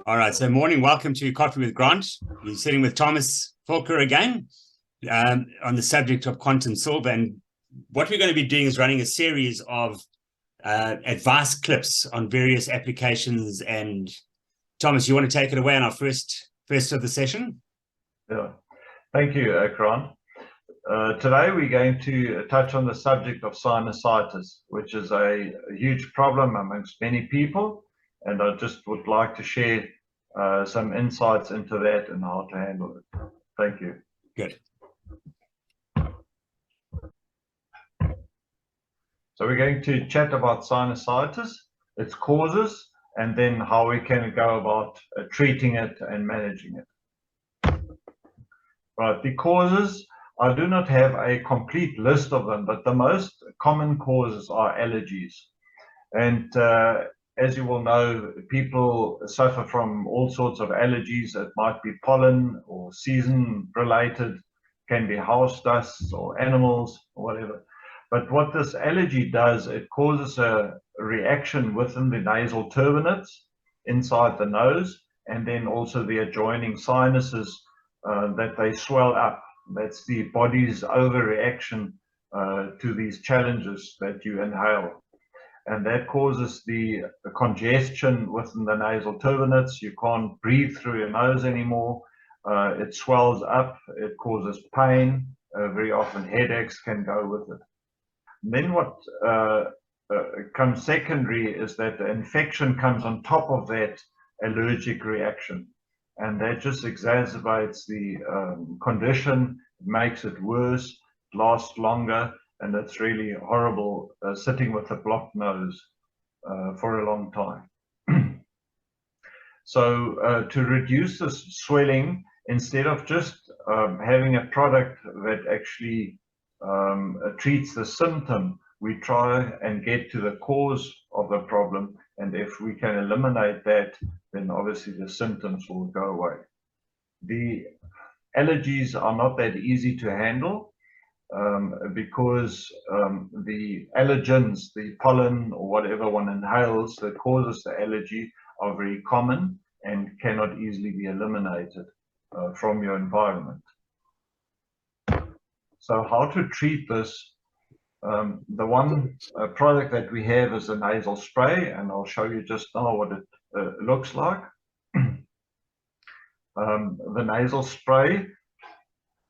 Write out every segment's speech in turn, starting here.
All right, so morning, welcome to Coffee with Grant. You're sitting with Thomas Fulker again on the subject of quantum silver. And what we're going to be doing is running a series of advice clips on various applications. And Thomas, you want to take it away on our first of the session? Yeah, thank you, Grant. Today we're going to touch on the subject of sinusitis, which is a huge problem amongst many people. And I just would like to share some insights into that and how to handle it. Thank you. Good. So we're going to chat about sinusitis, its causes, and then how we can go about treating it and managing it. Right, the causes, I do not have a complete list of them, but the most common causes are allergies. And as you will know, people suffer from all sorts of allergies. It might be pollen or season related, can be house dust or animals or whatever. But what this allergy does, it causes a reaction within the nasal turbinates inside the nose, and then also the adjoining sinuses that they swell up. That's the body's overreaction to these challenges that you inhale. And that causes the congestion within the nasal turbinates. You can't breathe through your nose anymore. It swells up, it causes pain. Very often headaches can go with it. And then what comes secondary is that the infection comes on top of that allergic reaction. And that just exacerbates the condition, makes it worse, lasts longer, and it's really horrible sitting with a blocked nose for a long time. So to reduce this swelling, instead of just having a product that actually treats the symptom, we try and get to the cause of the problem. And if we can eliminate that, then obviously the symptoms will go away. The allergies are not that easy to handle. Because the allergens, the pollen or whatever one inhales that causes the allergy are very common and cannot easily be eliminated from your environment. So how to treat this? The one product that we have is a nasal spray, and I'll show you just now what it looks like. The nasal spray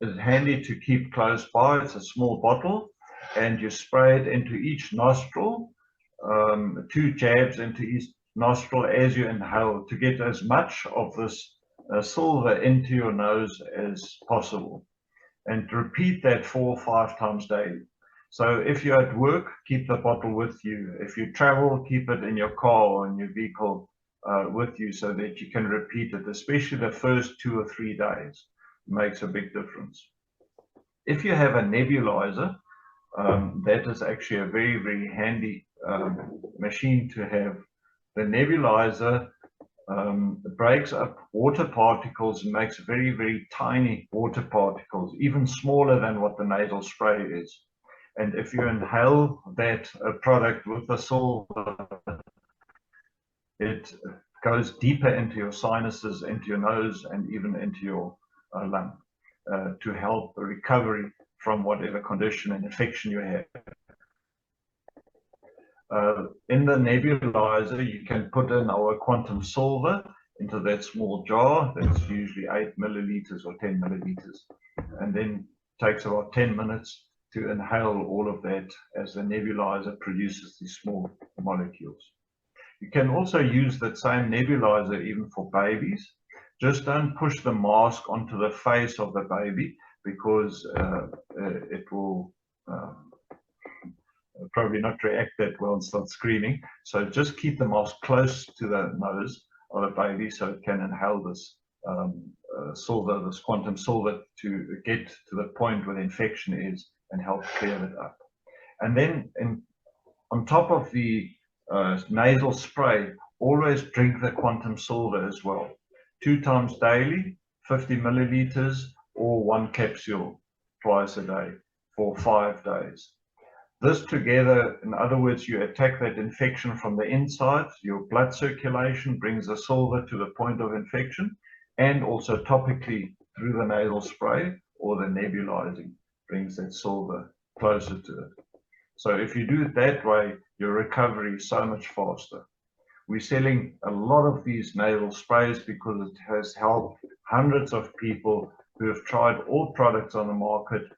is handy to keep close by. It's a small bottle, and you spray it into each nostril, 2 jabs into each nostril as you inhale, to get as much of this silver into your nose as possible, and repeat that 4 or 5 times daily. So if you're at work, keep the bottle with you. If you travel, keep it in your car or in your vehicle with you, so that you can repeat it, especially the first 2 or 3 days. Makes a big difference. If you have a nebulizer, that is actually a very, very handy machine to have. The nebulizer breaks up water particles and makes very, very tiny water particles, even smaller than what the nasal spray is. And if you inhale that product with the silver, it goes deeper into your sinuses, into your nose, and even into your lung to help the recovery from whatever condition and infection you have. In the nebulizer, you can put in our quantum silver into that small jar. That's usually 8 milliliters or 10 milliliters, and then takes about 10 minutes to inhale all of that as the nebulizer produces these small molecules. You can also use that same nebulizer even for babies. Just don't push the mask onto the face of the baby, because it will probably not react that well and start screaming. So just keep the mask close to the nose of the baby so it can inhale this silver, this quantum silver, to get to the point where the infection is and help clear it up. And then on top of the nasal spray, always drink the quantum silver as well. 2 times daily, 50 milliliters, or 1 capsule twice a day for 5 days. This together, in other words, you attack that infection from the inside. Your blood circulation brings the silver to the point of infection, and also topically through the nasal spray or the nebulizing brings that silver closer to it. So if you do it that way, your recovery is so much faster. We're selling a lot of these nasal sprays because it has helped hundreds of people who have tried all products on the market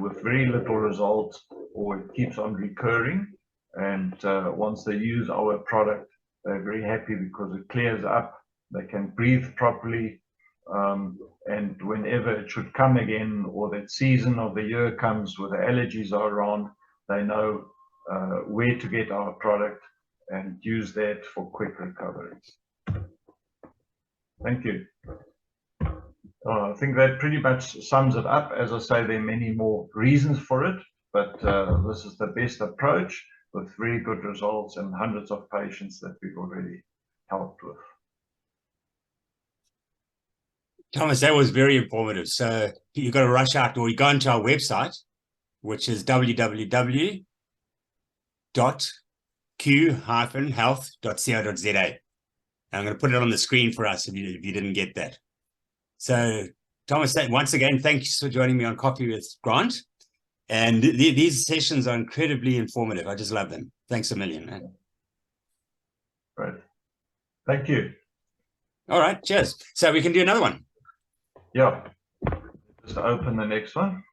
with very little results, or it keeps on recurring. And once they use our product, they're very happy because it clears up. They can breathe properly. And whenever it should come again, or that season of the year comes where the allergies are around, they know where to get our product and use that for quick recovery. Thank you. I think that pretty much sums it up. As I say, there are many more reasons for it, but this is the best approach with very good results and hundreds of patients that we've already helped with. Thomas, that was very informative. So you've got to rush out, or you go onto our website, which is www.q-health.co.za. I'm going to put it on the screen for us if you didn't get that. So, Thomas, once again, thanks for joining me on Coffee with Grant. And these sessions are incredibly informative. I just love them. Thanks a million, man. Right. Thank you. All right, cheers. So we can do another one. Yeah. Just open the next one.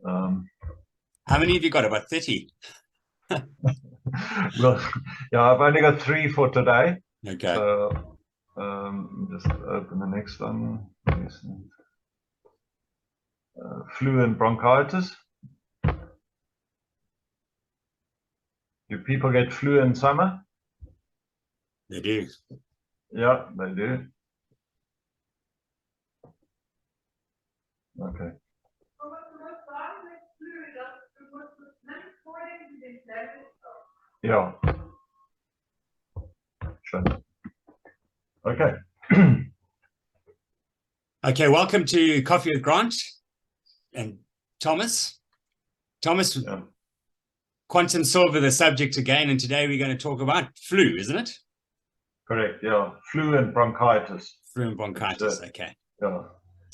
How many have you got? About 30? Well, yeah, I've only got 3 for today. Okay. So just open the next one. Flu and bronchitis. Do people get flu in summer? They do. Yeah, they do. Okay. Yeah. Sure. Okay. Okay, welcome to Coffee with Grant and Thomas. Thomas, Yeah. quantum silver, the subject again, and today we're going to talk about flu, isn't it? Correct, yeah. Flu and bronchitis. Flu and bronchitis, okay. Yeah,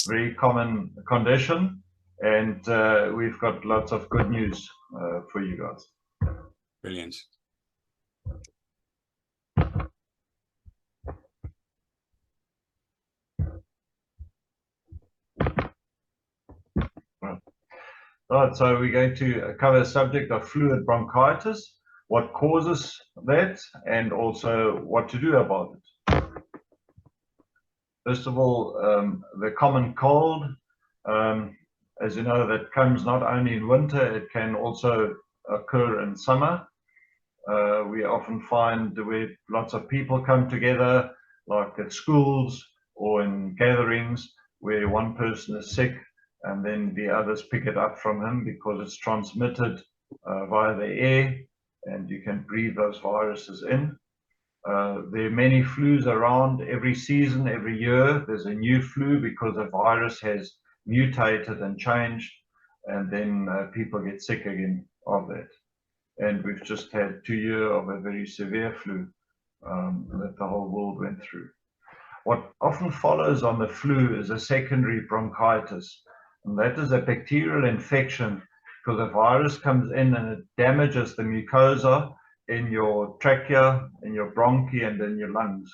very common condition, and we've got lots of good news for you guys. Brilliant. Right, so we're going to cover the subject of flu and bronchitis, what causes that, and also what to do about it. First of all, the common cold, as you know, that comes not only in winter, it can also occur in summer. We often find where lots of people come together, like at schools or in gatherings, where one person is sick and then the others pick it up from him because it's transmitted via the air, and you can breathe those viruses in. There are many flus around every season, every year. There's a new flu because the virus has mutated and changed, and then people get sick again of that. And we've just had 2 years of a very severe flu that the whole world went through. What often follows on the flu is a secondary bronchitis, and that is a bacterial infection because the virus comes in and it damages the mucosa in your trachea, in your bronchi, and in your lungs.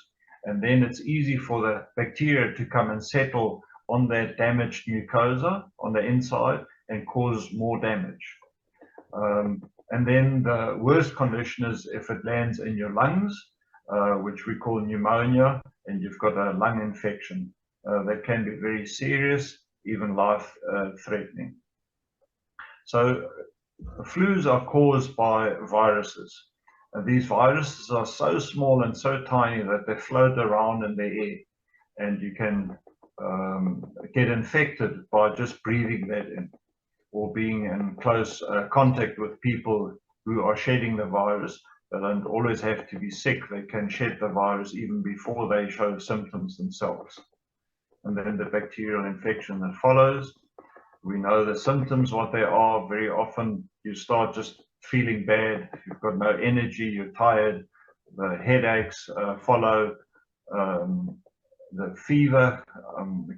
And then it's easy for the bacteria to come and settle on that damaged mucosa on the inside and cause more damage. And then the worst condition is if it lands in your lungs, which we call pneumonia, and you've got a lung infection. That can be very serious, even life-threatening. So flus are caused by viruses. And these viruses are so small and so tiny that they float around in the air, and you can get infected by just breathing that in, or being in close contact with people who are shedding the virus. They don't always have to be sick. They can shed the virus even before they show symptoms themselves. And then the bacterial infection that follows. We know the symptoms, what they are. Very often you start just feeling bad. You've got no energy, you're tired. The headaches follow. The fever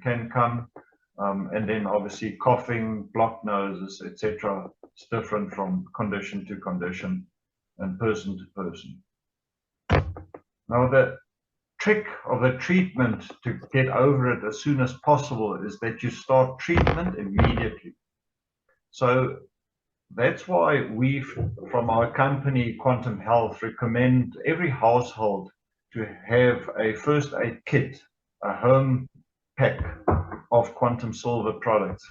can come. And then obviously coughing, blocked noses, etc. It's different from condition to condition and person to person. Now, the trick of the treatment to get over it as soon as possible is that you start treatment immediately. So that's why we, from our company, Quantum Health, recommend every household to have a first aid kit, a home pack of Quantum Silver products.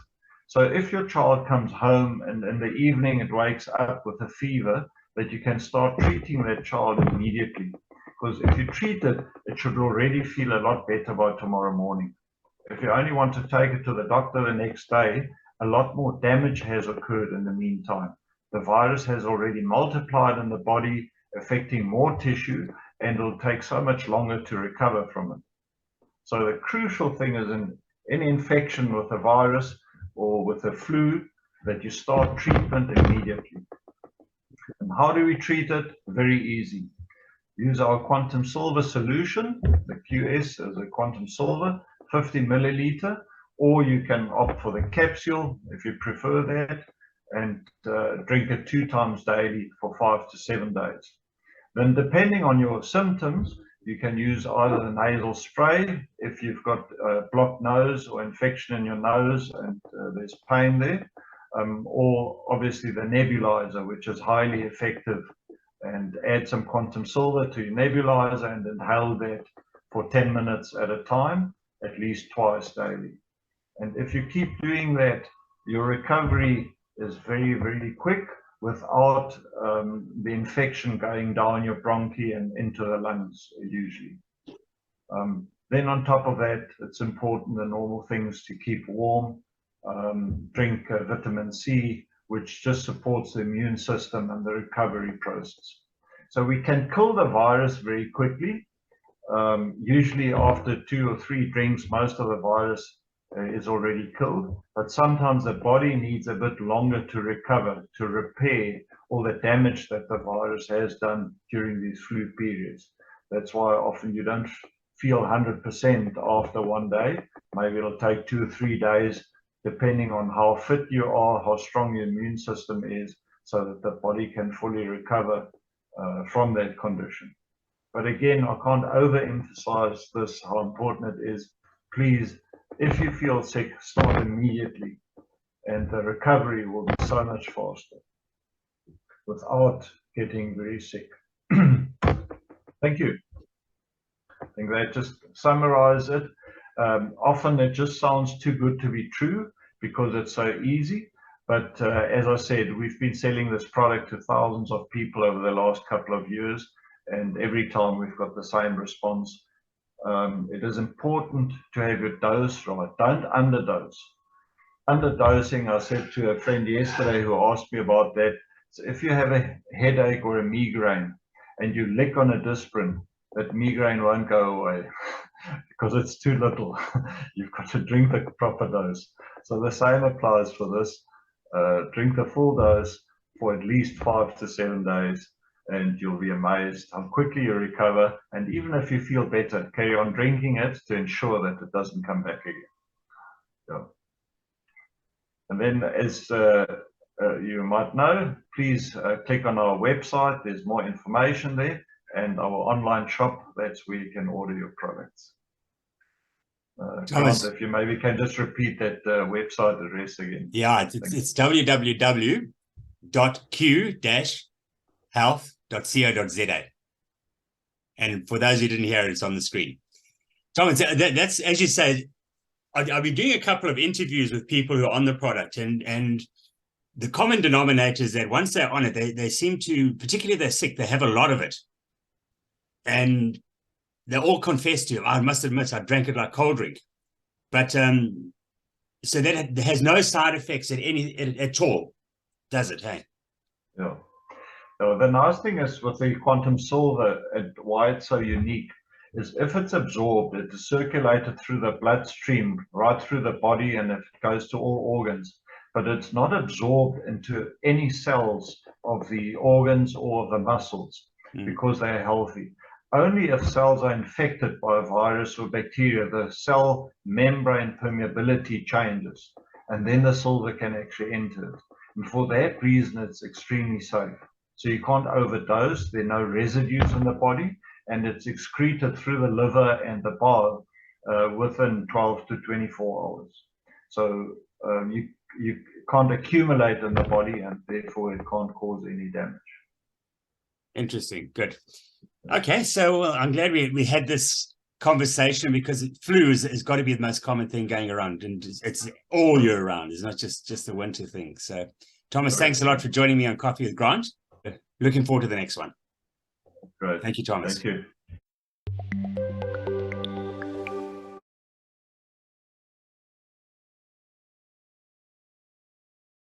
So if your child comes home and in the evening it wakes up with a fever, that you can start treating that child immediately. Because if you treat it, it should already feel a lot better by tomorrow morning. If you only want to take it to the doctor the next day, a lot more damage has occurred in the meantime. The virus has already multiplied in the body, affecting more tissue, and it'll take so much longer to recover from it. So the crucial thing is in any infection with a virus or with a flu, that you start treatment immediately. And how do we treat it? Very easy. Use our Quantum Silver solution, the QS as a Quantum Silver, 50 milliliter, or you can opt for the capsule if you prefer that, and drink it 2 times daily for 5 to 7 days. Then depending on your symptoms, you can use either the nasal spray if you've got a blocked nose or infection in your nose and there's pain there, or obviously the nebulizer, which is highly effective, and add some Quantum Silver to your nebulizer and inhale that for 10 minutes at a time, at least twice daily. And if you keep doing that, your recovery is very, very quick without the infection going down your bronchi and into the lungs usually. Then on top of that, it's important, the normal things to keep warm, drink vitamin C, which just supports the immune system and the recovery process. So we can kill the virus very quickly. Usually after 2 or 3 drinks, most of the virus is already killed, but sometimes the body needs a bit longer to recover, to repair all the damage that the virus has done during these flu periods. That's why often you don't feel 100% after 1 day. Maybe it'll take 2 or 3 days, depending on how fit you are, how strong your immune system is, so that the body can fully recover from that condition. But again, I can't overemphasize this, how important it is. Please, if you feel sick, start immediately, and the recovery will be so much faster without getting very sick. Thank you. I think that just summarizes it. Often it just sounds too good to be true because it's so easy. But as I said, we've been selling this product to thousands of people over the last couple of years, and every time we've got the same response. It is important to have your dose right. Don't underdose. Underdosing, I said to a friend yesterday who asked me about that. So if you have a headache or a migraine and you lick on a Disprin, that migraine won't go away because it's too little. You've got to drink the proper dose. So the same applies for this. Drink the full dose for at least 5 to 7 days, and you'll be amazed how quickly you recover. And even if you feel better, carry on drinking it to ensure that it doesn't come back again. Yeah. And then, as you might know, please click on our website. There's more information there, and our online shop. That's where you can order your products. Grant, if you maybe can just repeat that website address again. Yeah, it's www.q-health.co.za. And for those who didn't hear it, it's on the screen. Thomas, that's, as you say, I've been doing a couple of interviews with people who are on the product, and the common denominator is that once they're on it, they seem to, particularly if they're sick, they have a lot of it. And they all confess to, I must admit, I drank it like cold drink. But so that has no side effects at all, does it? Hey? Yeah. So the nice thing is with the Quantum Silver, and why it's so unique, is if it's absorbed, it is circulated through the bloodstream, right through the body, and it goes to all organs. but it's not absorbed into any cells of the organs or the muscles because they are healthy. Only if cells are infected by a virus or bacteria, the cell membrane permeability changes, and then the silver can actually enter it. And for that reason, it's extremely safe. So you can't overdose, there are no residues in the body, and it's excreted through the liver and the bile within 12 to 24 hours. So you can't accumulate in the body, and therefore it can't cause any damage. Interesting. Good. Okay, so I'm glad we had this conversation, because flu has got to be the most common thing going around, and it's all year round. It's not just the winter thing. So, Thomas, thanks a lot for joining me on Coffee with Grant. Looking forward to the next one. Great. Thank you, Thomas. Thank you.